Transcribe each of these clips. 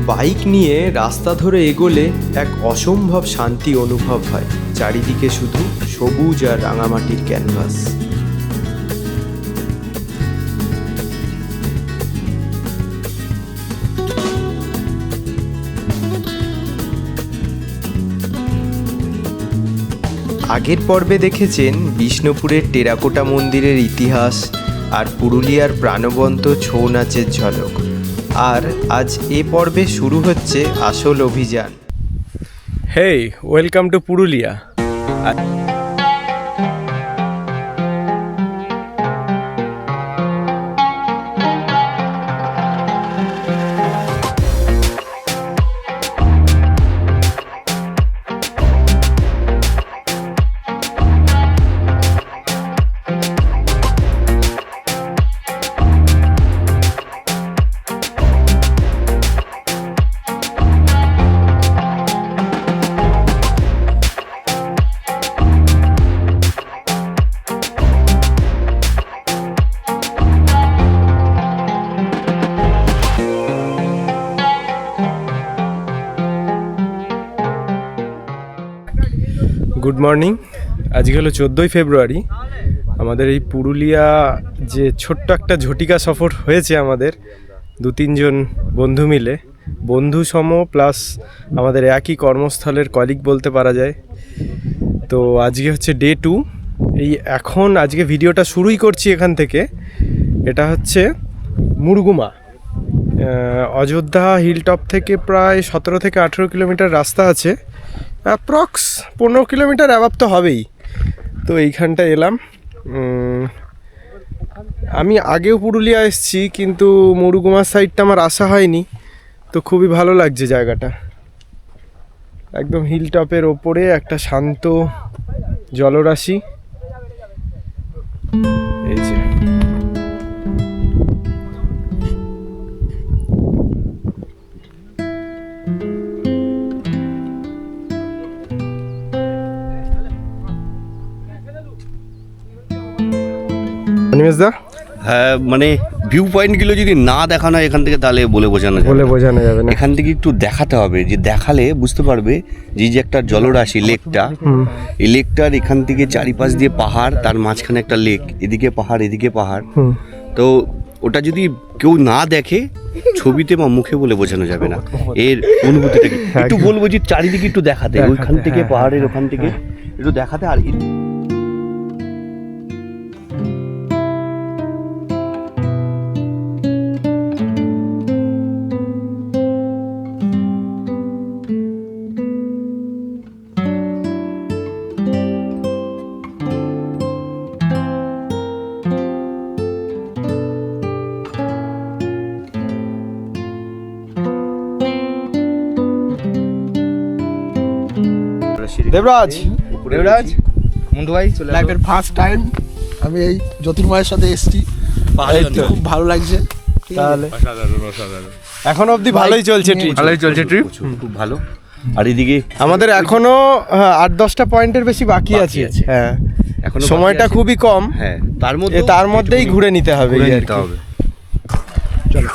Bike নিয়ে রাস্তা ধরে এগোলে এক অসম্ভব শান্তি অনুভব হয়। চারিদিকে শুধু সবুজ আর রাঙামাটির ক্যানভাস। আগের পর্বে দেখেছেন বিষ্ণুপুরের টেরাকোটা মন্দিরের ইতিহাস আর পুরুলিয়ার প্রাণবন্ত ছৌ নাচের ঝলক। আর আজ এ পর্বে শুরু হচ্ছে আসল অভিযান। Hey, welcome to Purulia. Good morning. আজকে হলো 14ই ফেব্রুয়ারি। আমাদের এই পুরুলিয়া যে ছোট্ট একটা ঝটিকা সফর হয়েছে আমাদের 2-3 জন বন্ধু মিলে, বন্ধু সম প্লাস আমাদের একই কর্মস্থলের কলিগ বলতে পারা যায়। তো আজকে হচ্ছে ডে 2। এখন আজকে ভিডিওটা শুরুই করছি এখান থেকে। এটা হচ্ছে মুরগুমা, অযোধ্যা হিলটপ থেকে প্রায় 17 থেকে 18 কিলোমিটার রাস্তা আছে। অ্যাপ্রক্স 15 কিলোমিটার অ্যাভাব তো হবেই। তো এইখানটা এলাম। আমি আগেও পুরুলিয়া এসেছি, কিন্তু মুরগুমার সাইডটা আমার আসা হয়নি। তো খুবই ভালো লাগছে জায়গাটা। একদম হিলটপের ওপরে একটা শান্ত জলরাশি। এই যে হ্যাঁ, মানে ভিউ পয়েন্টগুলো যদি না দেখানো হয় এখান থেকে, তাহলে বলে বোঝানো যাবে না। এখান থেকে একটু দেখাতে হবে, যে দেখালে বুঝতে পারবে যে একটা জলরাশি লেকটা, এই লেকটার এখান থেকে চারিপাশ দিয়ে পাহাড়, তার মাঝখানে একটা লেক, এদিকে পাহাড় এদিকে পাহাড়। তো ওটা যদি কেউ না দেখে ছবিতে বা মুখে বলে বোঝানো যাবে না এর অনুভূতিটা কি। একটু বলবো যে চারিদিকে একটু দেখাতে, ওইখান থেকে পাহাড়ের ওখান থেকে একটু দেখাতে। আর দেবরাজ মুন্ডু ভাই, লাইফের ফার্স্ট টাইম আমি এই জ্যোতির্ময়ের সাথে এসেছি। খুব ভালো লাগছে। তাহলে এখন অবধি ভালোই চলছে ট্রিপ। খুব ভালো। আর এদিকে আমাদের এখনো 8-10টা পয়েন্টের বেশি বাকি আছে। হ্যাঁ, এখনো সময়টা খুবই কম। হ্যাঁ, তার মধ্যেই ঘুরে নিতে হবে। চলো।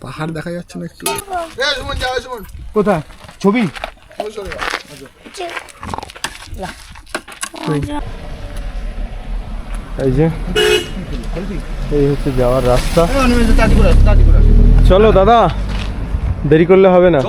পাহাড় দেখা যাচ্ছে না একটু? কোথায় ছবি? এই যে এই হচ্ছে যাওয়ার রাস্তা। চলো দাদা, দেরি করলে হবে না।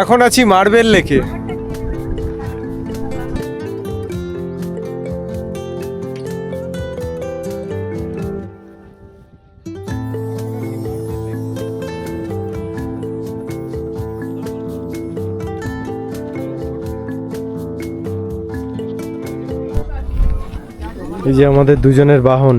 এখন আছি মার্বেল লেকে। এই যে আমাদের দুজনের বাহন।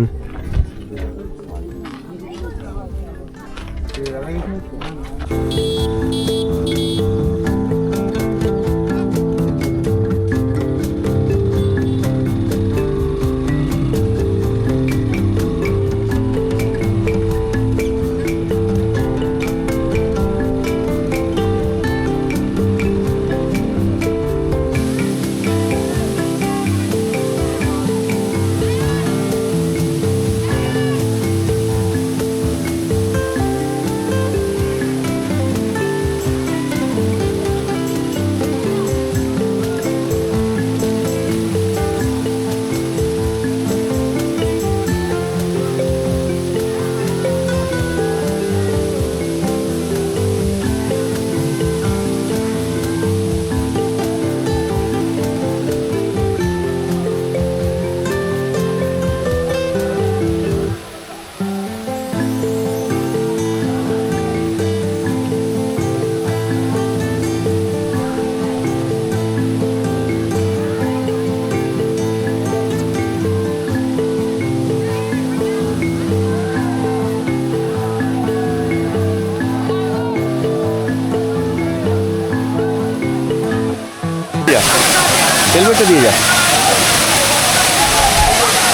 হেলমেটটা দিয়ে যা।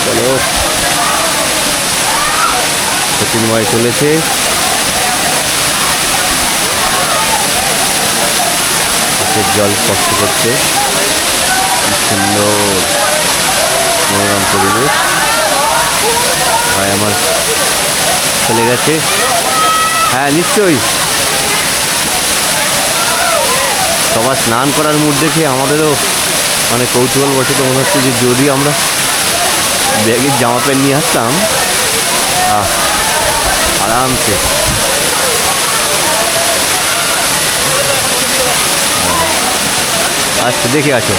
চলো, জ্যোতির্ময় চলেছে। জল স্পর্শ করছে, কি সুন্দর মনোরম পরিবেশ। ভাই আমার চলে গেছে। হ্যাঁ নিশ্চয়ই, সবার স্নান করার মুড দেখে আমাদেরও মানে কৌতূহল বসে। তো মনে হচ্ছে যে যদি আমরা ব্যাগের জামা প্যান্ট নিয়ে আসতাম আরামসে। আচ্ছা দেখে আছো,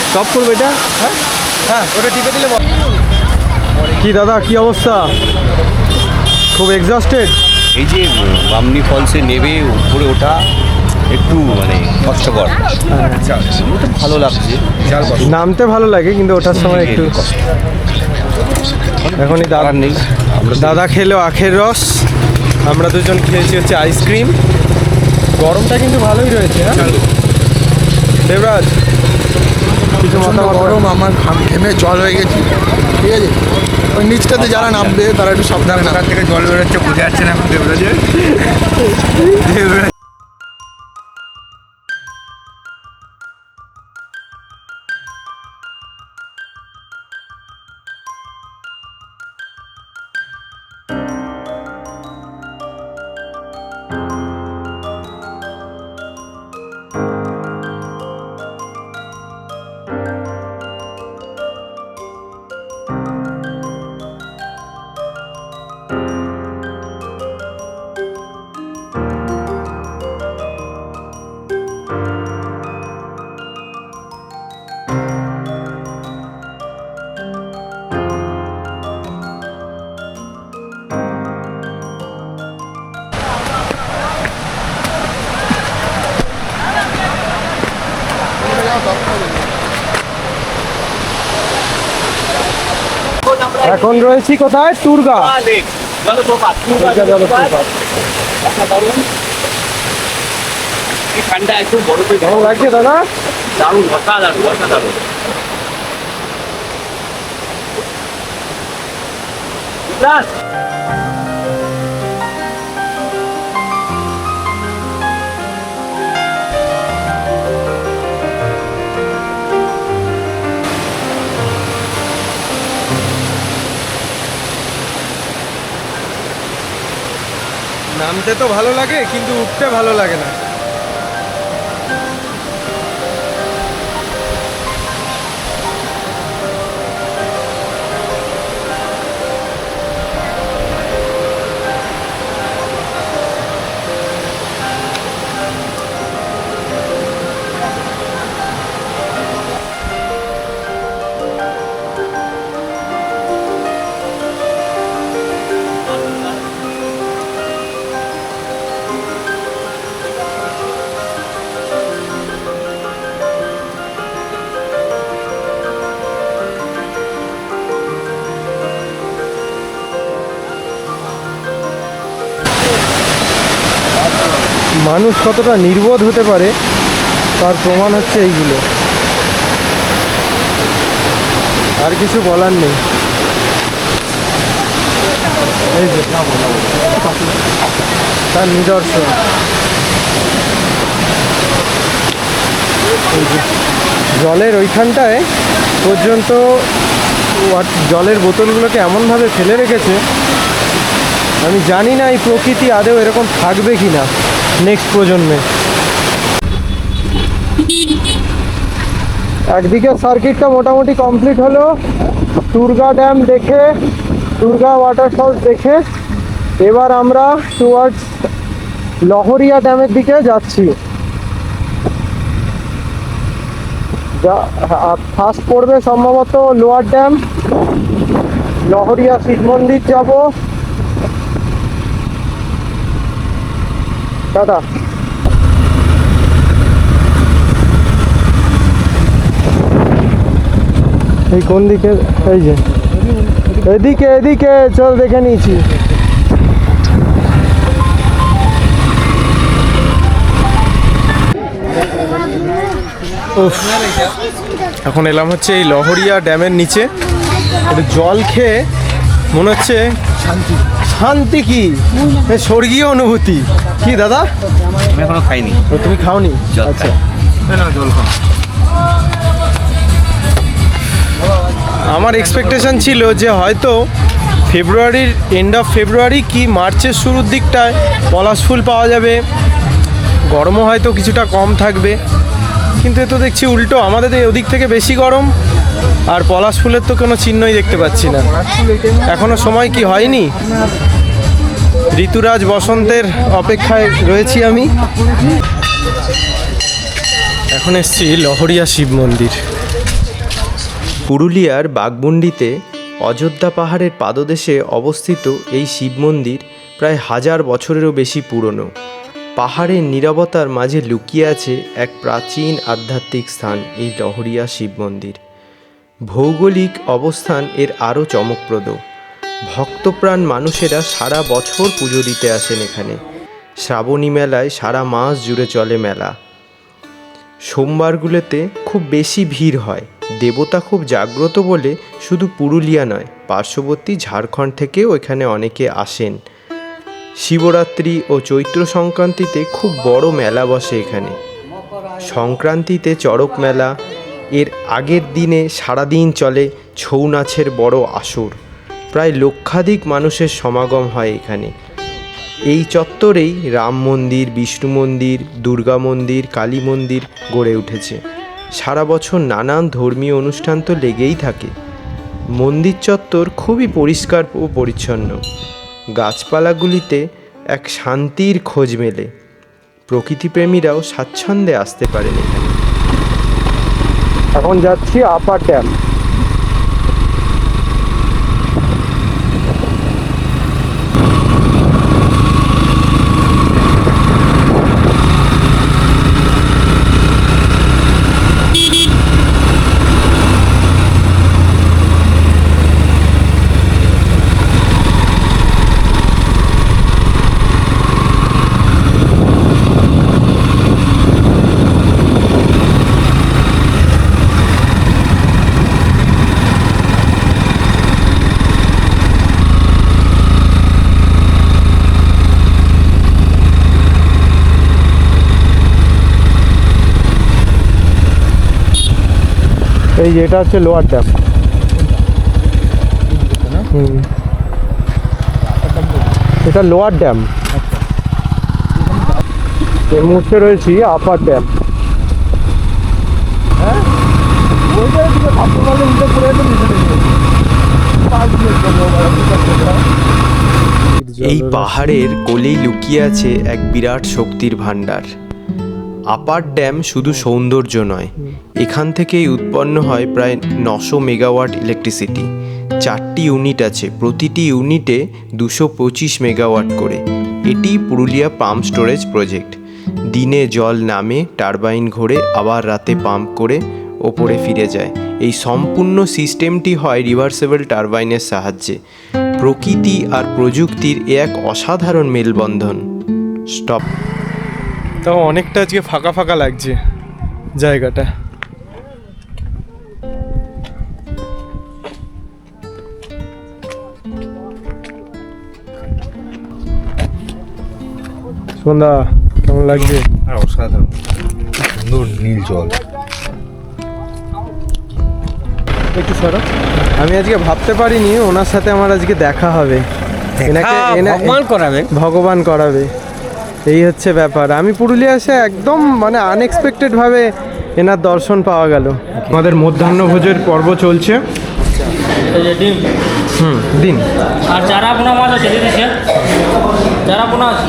স্টপ করবে এটা। হ্যাঁ ওটা টিপে দিলে কি দাদা, কি অবস্থা? খুব এক্সস্টেড। এই যে বামনি ফলসে নেবে উপরে ওঠা একটু মানে কষ্টকর, ভালো লাগছে। নামতে ভালো লাগে কিন্তু ওঠার সময় একটু কষ্ট। এখনই দাদা নেই, দাদা খেলো আখের রস, আমরা দুজন খেয়েছি হচ্ছে আইসক্রিম। গরমটা কিন্তু ভালোই রয়েছে। হ্যাঁ দেবরাজ, কিছু মতামত? গরম, আমার ঘেমে জল হয়ে গেছি, ঠিক আছে। ওই নিচটাতে যারা নামবে তারা একটু সাবধানে নামবে। থেকে জল বেরোচ্ছে, বুঝে যাচ্ছে না দেবরাজের। এখন রয়েছি কোথায়? টুরগা জলপ্রপাত। ঠান্ডা একটু বরফে কেমন লাগছে দাদা? দারুণ, অসাধারণ অসাধারণ। নামতে তো ভালো লাগে কিন্তু উঠতে ভালো লাগে না। মানুষ কতটা নির্বোধ হতে পারে তার প্রমাণ হচ্ছে এইগুলো। আর কিছু বলার নেই। এই যে তার নিদর্শন। এই যে জলের ওইখানটায় পর্যন্ত জলের বোতলগুলোকে এমনভাবে ফেলে রেখেছে, আমি জানি না এই প্রকৃতি আদৌ এরকম থাকবে কি না নেক্সট প্রজন্মে। একদিকে সার্কিটটা মোটামুটি কমপ্লিট হলো, টুরগা ড্যাম দেখে, টুরগা ওয়াটারফলস দেখে এবার আমরা টুয়ার্ডস লহরিয়া ড্যামের দিকে যাচ্ছি। ফার্স্ট পড়বে সম্ভবত লোয়ার ড্যাম, লহরিয়া শিব মন্দির যাব। টাটা। এই কোন দিকে? এই যে এদিকে, এদিকে চল দেখে নিয়েছি। এখন এলাম হচ্ছে এই লহরিয়া ড্যামের নিচে। একটু জল খেয়ে মনে হচ্ছে শান্তি। শান্তি কি স্বর্গীয় অনুভূতি। কি দাদা? আমি এখনো খাইনি। তুমি খাওনি? আচ্ছা, জল খাও। আমার এক্সপেকটেশন ছিল যে হয়তো ফেব্রুয়ারির এন্ড অফ ফেব্রুয়ারি কি মার্চের শুরুর দিকটায় পলাশ ফুল পাওয়া যাবে, গরমও হয়তো কিছুটা কম থাকবে, কিন্তু এ তো দেখছি উল্টো, আমাদের ওদিক থেকে বেশি গরম, আর পলাশ ফুলের তো কোনো চিহ্নই দেখতে পাচ্ছি না। এখনো সময় কি হয়নি? ঋতুরাজ বসন্তের অপেক্ষায় রয়েছি আমি। এখন এসছি লহরিয়া শিব মন্দির। পুরুলিয়ার বাঘমুন্ডিতে অযোধ্যা পাহাড়ের পাদদেশে অবস্থিত এই শিব মন্দির প্রায় 1000 বছরেরও বেশি পুরনো। পাহাড়ের নীরবতার মাঝে লুকিয়ে আছে এক প্রাচীন আধ্যাত্মিক স্থান এই লহরিয়া শিব মন্দির। ভৌগোলিক অবস্থান এর আরও চমকপ্রদ। ভক্তপ্রাণ মানুষেরা সারা বছর পুজো দিতে আসেন এখানে। শ্রাবণী মেলায় সারা মাস জুড়ে চলে মেলা। সোমবারগুলোতে খুব বেশি ভিড় হয়। দেবতা খুব জাগ্রত বলে শুধু পুরুলিয়া নয়, পার্শ্ববর্তী ঝাড়খণ্ড থেকেও এখানে অনেকে আসেন। শিবরাত্রি ও চৈত্র সংক্রান্তিতে খুব বড় মেলা বসে এখানে। সংক্রান্তিতে চড়ক মেলা, এর আগের দিনে সারাদিন চলে ছৌ নাচের বড় আসর। প্রায় লক্ষাধিক মানুষের সমাগম হয় এখানে। এই চত্বরেই রাম মন্দির, বিষ্ণু মন্দির, দুর্গা মন্দির, কালী মন্দির গড়ে উঠেছে। সারা বছর নানান ধর্মীয় অনুষ্ঠান তো লেগেই থাকে। মন্দির চত্বর খুবই পরিষ্কার ও পরিচ্ছন্ন। গাছপালাগুলিতে এক শান্তির খোঁজ মেলে। প্রকৃতিপ্রেমীরাও স্বাচ্ছন্দ্যে আসতে পারেন এখানে। এখন যাচ্ছি আপার ড্যাম। এই যে এটা হচ্ছে লোয়ার ড্যাম। এটা লোয়ার ড্যাম। এই মুহূর্তে রয়েছি আপার ড্যাম। এই পাহাড়ের কোলেই লুকিয়ে আছে এক বিরাট শক্তির ভাণ্ডার। আপার ড্যাম শুধু সৌন্দর্য নয়, এখান থেকেই উৎপন্ন হয় প্রায় 900 মেগাওয়াট ইলেকট্রিসিটি। 4টি ইউনিট আছে, প্রতিটি ইউনিটে 225 মেগাওয়াট করে। এটি পুরুলিয়া পাম্প স্টোরেজ প্রজেক্ট। দিনে জল নামে, টারবাইন ঘোরে, আবার রাতে পাম্প করে ওপরে ফিরে যায়। এই সম্পূর্ণ সিস্টেমটি হয় রিভার্সেবল টারবাইনের সাহায্যে। প্রকৃতি আর প্রযুক্তির এক অসাধারণ মেলবন্ধন। স্টপ। তাও অনেকটা আজকে ফাঁকা ফাঁকা লাগছে জায়গাটা। সন্ধ্যা কেমন লাগছে? অসাধারণ সুন্দর নীল জল। একটু সরো। আমি আজকে ভাবতে পারিনি ওনার সাথে আমার আজকে দেখা হবে। ভগবান করাবে, এই হচ্ছে ব্যাপার। আমি পুরুলিয়া এসে একদম মানে আনএক্সপেক্টেড ভাবে এনার দর্শন পাওয়া গেল। আমাদের মধ্যাহ্নভোজের পর্ব চলছে। দিন আর চারা পোনা মাছ আছে দিদি, চারা পোনা আছে,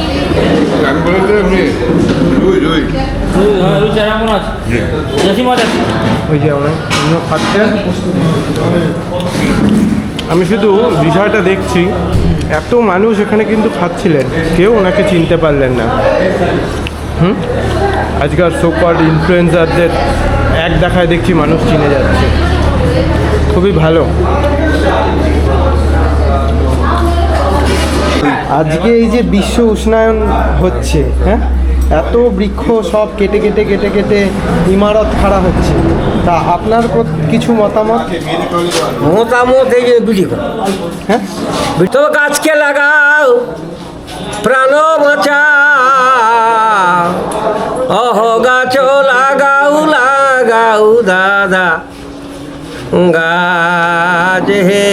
রুই চারা পোনা আছে, দেশি মাছ আছে। ওই যে অন্য খাচ্ছেন, আমি শুধু বিষয়টা দেখছি, এত মানুষ এখানে কিন্তু খাচ্ছিলেন, কেউ ওনাকে চিনতে পারলেন না। আজকাল সোকল্ড ইনফ্লুয়েন্সারদের এক দেখায় দেখছি মানুষ চিনে যাচ্ছে, খুবই ভালো। আজকে এই যে বিশ্ব উষ্ণায়ন হচ্ছে, হ্যাঁ, এত বৃক্ষ সব কেটে কেটে কেটে কেটে ইমারত খাড়া হচ্ছে, তা আপনার কিছু মতামত? মতামত এই যে বুঝি হ্যাঁ, তো গাছকে লাগাও, প্রাণ বাঁচাও, অহ গাছ লাগাও লাগাও দাদা, গাছ হে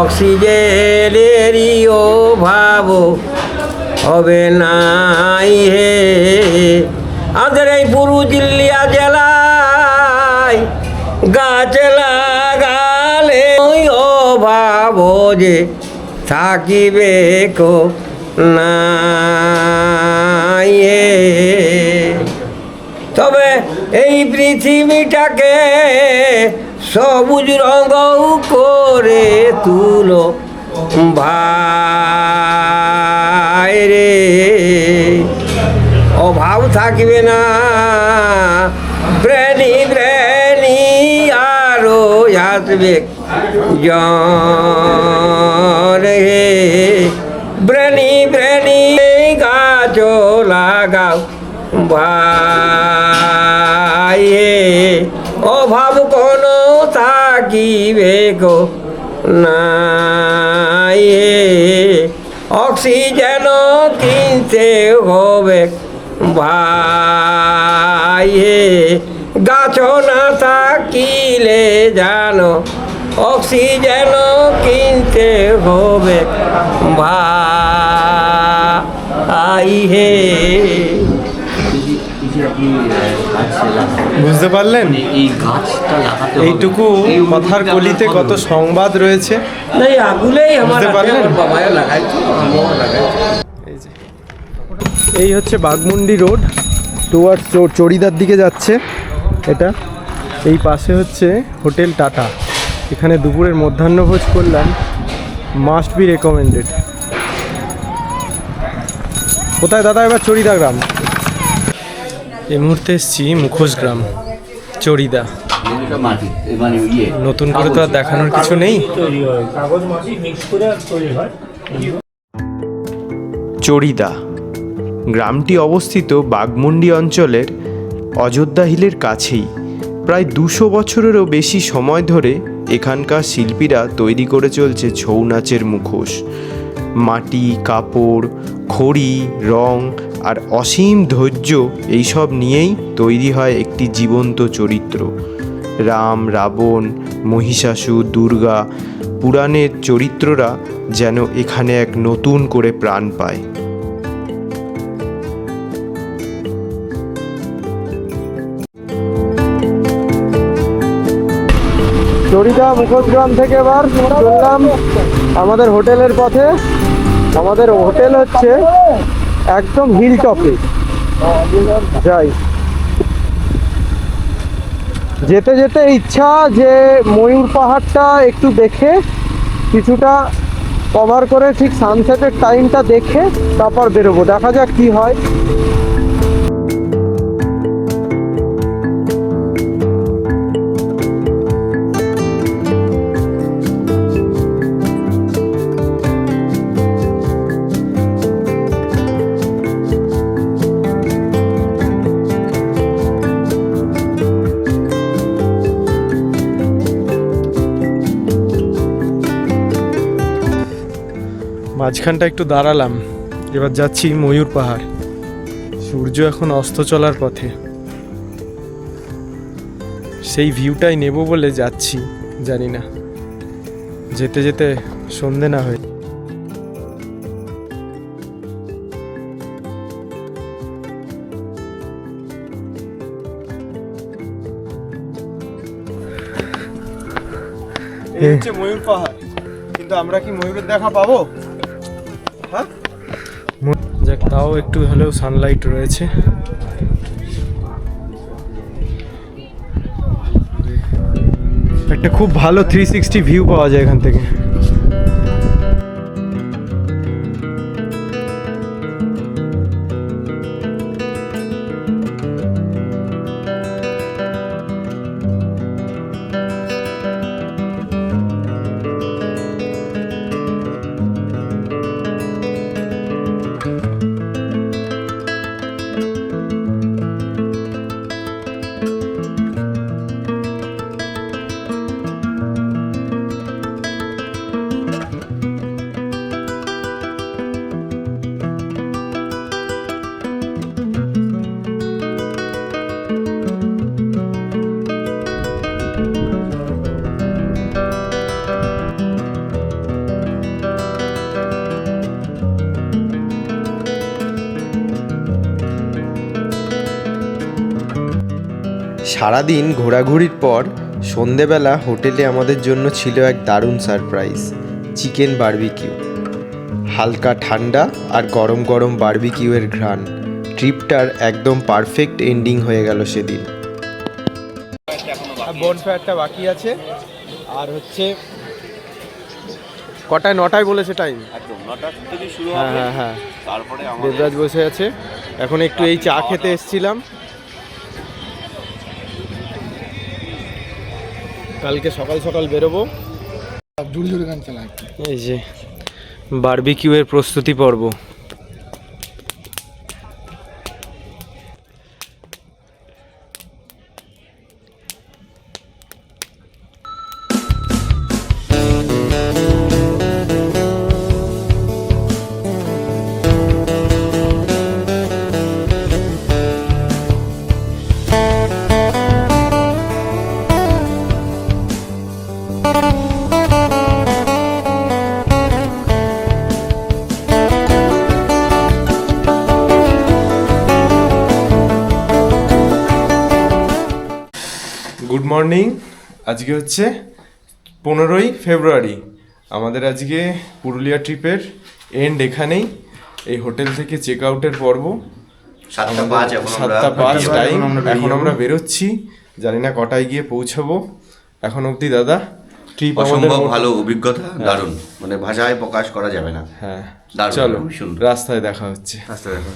অক্সিজেনেরই অভাব হবে নাই হে। আমাদের এই পুরুলিয়া জেলায় গাছ লাগালে ওই অভাব যে থাকিবে কো নাই হে। তবে এই পৃথিবীটাকে সবুজ রঙ করে তুলো ভাই রে, অভাব থাকবে না, প্রাণী প্রাণী আরো আসবে জন হে। প্রাণী প্রাণী গাছ লাগাও ভাই হে, অভাব কোনো থাকিবে গো নাই হে। অক্সিজেন কিনতে হবে ভাই হে, গাছ না থাকিলে জানো অক্সিজেন কিনতে হবে ভাই হে। বুঝতে পারলেন? এই গাছটা লাগাতে এইটুকু কথার কলিতে কত সংবাদ রয়েছে। এই আগুলেই আমার বুঝতে পারলেন? বাবাও লাগাইতো, আমিও লাগাইতো। এই হচ্ছে বাঘমুন্ডি রোড টুয়ার্ডস চড়িদার দিকে যাচ্ছে এটা। এই পাশে হচ্ছে হোটেল টাটা, এখানে দুপুরের মধ্যাহ্নভোজ করলাম, মাস্ট বি রেকমেন্ডেড। কোথায় দাদা এবার? চড়িদা গ্রাম। এই মুহূর্তে এসেছি মুখোশ গ্রাম, চড়িদা। নতুন করে তো আর দেখানোর কিছু নেই। চড়িদা গ্রামটি অবস্থিত বাঘমুন্ডি অঞ্চলের অযোধ্যা হিলের কাছেই। প্রায় 200 বছরেরও বেশি সময় ধরে এখানকার শিল্পীরা তৈরি করে চলছে ছৌ নাচের মুখোশ। মাটি, কাপড়, খড়ি, রং আর অসীম ধৈর্য এইসব নিয়েই তৈরি হয় একটি জীবন্ত চরিত্র। রাম, রাবণ, মহিষাসুর, দুর্গা পুরাণের চরিত্ররা যেন এখানে এক নতুন করে প্রাণ পায়। চড়িদা মুখোশগ্রাম থেকে এবার চললাম আমাদের হোটেলের পথে। আমাদের হোটেল হচ্ছে একদম হিল টপে। যাই, যেতে যেতে ইচ্ছা যে ময়ূর পাহাড়টা একটু দেখে কিছুটা কভার করে ঠিক সানসেটের টাইমটা দেখে তারপর বেরোবো, দেখা যাক কি হয়। মাঝখানটা একটু দাঁড়ালাম, এবার যাচ্ছি ময়ূর পাহাড়। সূর্য এখন অস্ত চলার পথে, সেই ভিউটাই নেব বলে যাচ্ছি, জানি না যেতে যেতে সন্ধে না হয়। এই হচ্ছে ময়ূর পাহাড়, কিন্তু আমরা কি ময়ূরের দেখা পাবো? হ্যাঁ, যাক তাও একটু হলেও সানলাইট রয়েছে। একটা খুব ভালো 360 ভিউ পাওয়া যায় এখান থেকে। সারাদিন ঘোরাঘুরির পর সন্ধেবেলা হোটেলে আমাদের জন্য ছিল এক দারুণ সারপ্রাইজ, চিকেন বারবিকিউ। হালকা ঠান্ডা আর গরম গরম বারবিকিউয়ের ঘ্রাণ, ট্রিপটার একদম পারফেক্ট এন্ডিং হয়ে গেল সেদিন। বনফায়ারটা বাকি আছে, আর হচ্ছে কটায়? 9টায় বলেছে টাইম। একদম 9টা থেকে শুরু হ্যাঁ হবে। হ্যাঁ হ্যাঁ, তারপরে দেবরাজ বসে আছে। এখন একটু এই চা খেতে এসেছিলাম, কালকে সকাল সকাল বেরোবো। জোরে জোরে গান চালায়। এই যে বারবিকিউয়ের প্রস্তুতি পর্ব। Good morning. আজকে হচ্ছে 15ই ফেব্রুয়ারি। আমাদের আজকে পুরুলিয়া ট্রিপের এন্ড এখানেই। এই হোটেল থেকে চেক আউটের পর্ব। 7:05 টাইম, এখন আমরা বেরোচ্ছি। জানি না কটায় গিয়ে পৌঁছাবো। এখন অবধি দাদা ট্রিপ অসম্ভব ভালো অভিজ্ঞতা, দারুণ, মানে ভাষায় প্রকাশ করা যাবে না। হ্যাঁ, দারুণ, চলো খুব সুন্দর। রাস্তায় দেখা হচ্ছে। রাস্তায় দেখা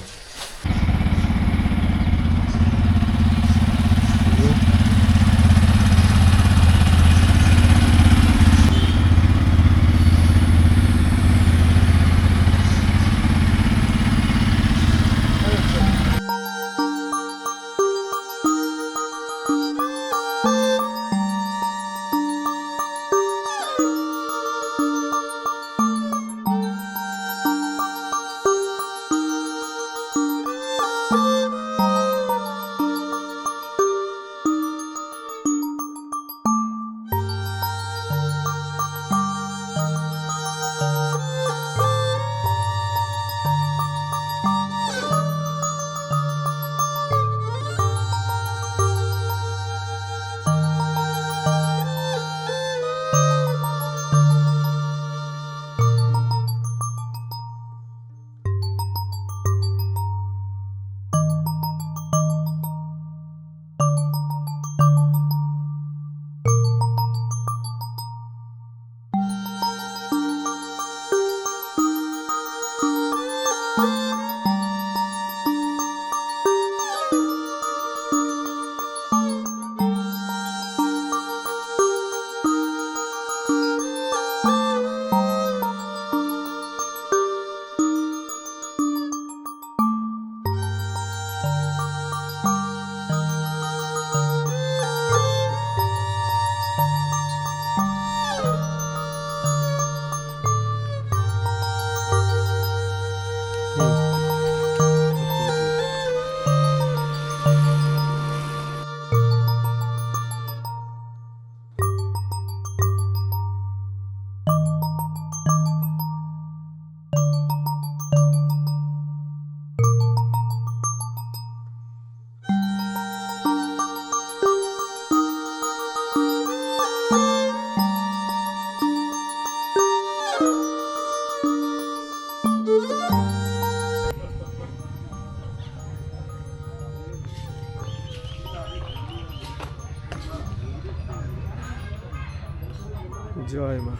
জয় মা।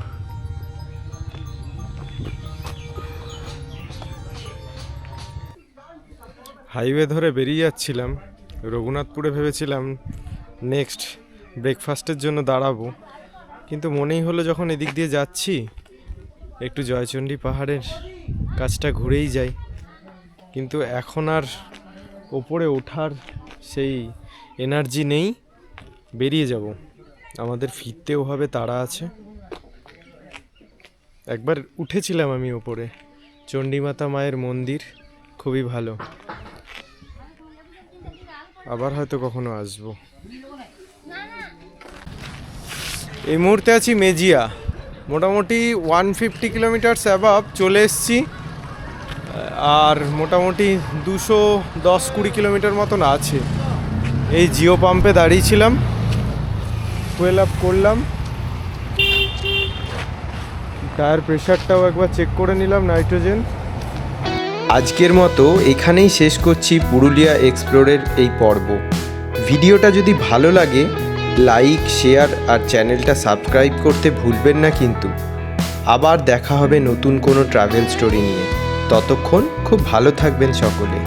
হাইওয়ে ধরে বেরিয়ে যাচ্ছিলাম, রঘুনাথপুরে ভেবেছিলাম নেক্সট ব্রেকফাস্টের জন্য দাঁড়াবো, কিন্তু মনেই হলো যখন এদিক দিয়ে যাচ্ছি একটু জয়চণ্ডী পাহাড়ের কাছটা ঘুরেই যাই। কিন্তু এখন আর ওপরে ওঠার সেই এনার্জি নেই, বেরিয়ে যাব, আমাদের ফিরতেও হবে, তাড়া আছে। একবার উঠেছিলাম আমি ওপরে, চণ্ডীমাতা মায়ের মন্দির খুবই ভালো, আবার হয়তো কখনো আসবো। এই মুহূর্তে আছি মেজিয়া, মোটামুটি 150 কিলোমিটারস অ্যাবাভ চলে এসছি, আর মোটামুটি 210-20 কিলোমিটার মতন আছে। এই জিও পাম্পে দাঁড়িয়েছিলাম, ফুয়েল আপ করলাম, টায়ার প্রেশারটাও একবার চেক করে নিলাম, নাইট্রোজেন। আজকের মতো এখানেই শেষ করছি পুরুলিয়া এক্সপ্লোরের এই পর্ব। ভিডিওটা যদি ভালো লাগে লাইক, শেয়ার আর চ্যানেলটা সাবস্ক্রাইব করতে ভুলবেন না কিন্তু। আবার দেখা হবে নতুন কোনো ট্রাভেল স্টোরি নিয়ে। ততক্ষণ খুব ভালো থাকবেন সকলে।